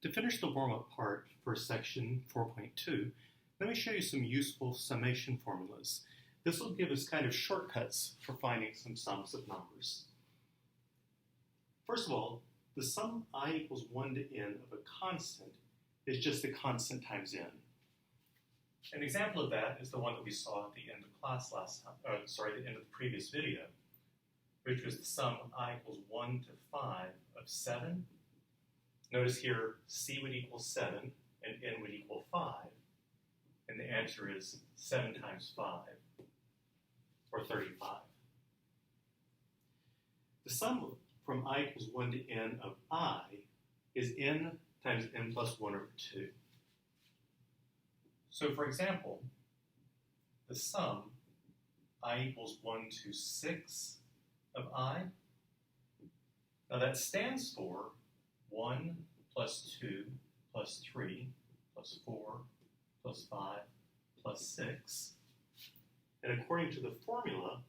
To finish the warm-up part for section 4.2, let me show you some useful summation formulas. This will give us kind of shortcuts for finding some sums of numbers. First of all, the sum I equals 1 to n of a constant is just a constant times n. An example of that is the one that we saw at the end of class the end of the previous video, which was the sum I equals 1 to 5 of 7. Notice here, c would equal 7 and n would equal 5. And the answer is 7 times 5, or 35. The sum from I equals 1 to n of I is n times n plus 1 over 2. So for example, the sum I equals 1 to 6 of I, now that stands for 1 plus 2 plus 3 plus 4 plus 5 plus 6. And according to the formula,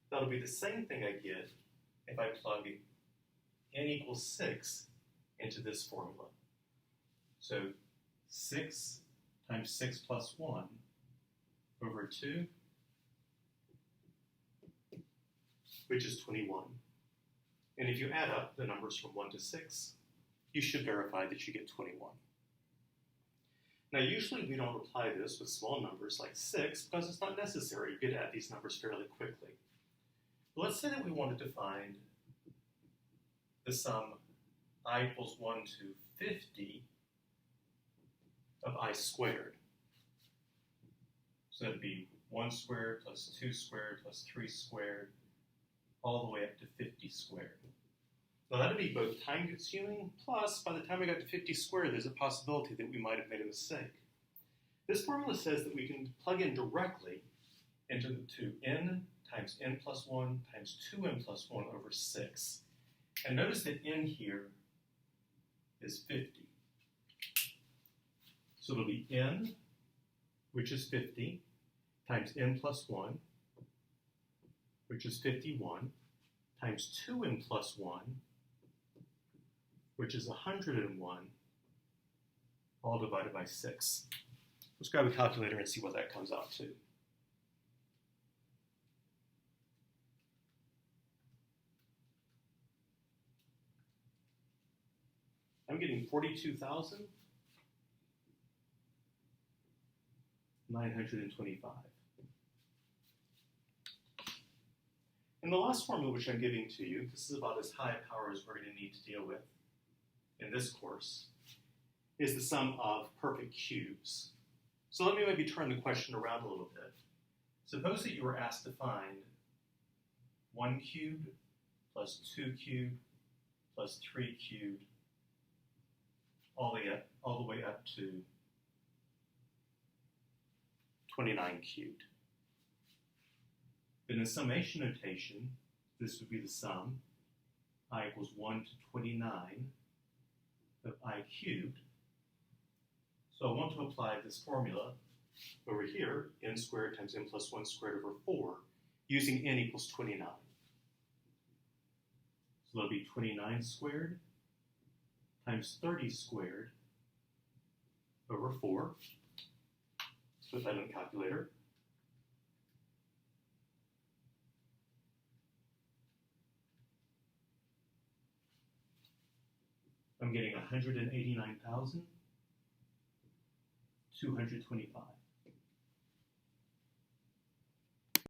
that'll be the same thing I get if I plug n equals 6 into this formula. So 6 times 6 plus 1 over 2, which is 21. And if you add up the numbers from 1 to 6, you should verify that you get 21. Now, usually we don't apply this with small numbers like 6 because it's not necessary. You get to add these numbers fairly quickly. But let's say that we wanted to find the sum I equals 1 to 50 of I squared. So that'd be 1 squared plus 2 squared plus 3 squared, all the way up to 50 squared. Now that'd be both time-consuming, plus by the time we got to 50 squared, there's a possibility that we might have made a mistake. This formula says that we can plug in directly into n times n plus 1 times 2n plus 1 over 6. And notice that n here is 50. So it'll be n, which is 50, times n plus 1, which is 51, times 2n plus 1, which is 101, all divided by 6. Let's grab a calculator and see what that comes out to. I'm getting 42,925. And the last formula which I'm giving to you, this is about as high a power as we're going to need to deal with in this course, is the sum of perfect cubes. So let me maybe turn the question around a little bit. Suppose that you were asked to find 1 cubed plus 2 cubed plus 3 cubed all the way up to 29 cubed. In the summation notation, this would be the sum I equals 1 to 29 of I cubed. So I want to apply this formula over here, n squared times n plus 1 squared over 4, using n equals 29. So that'll be 29 squared times 30 squared over 4. Let's put that in the calculator. I'm getting 189,225.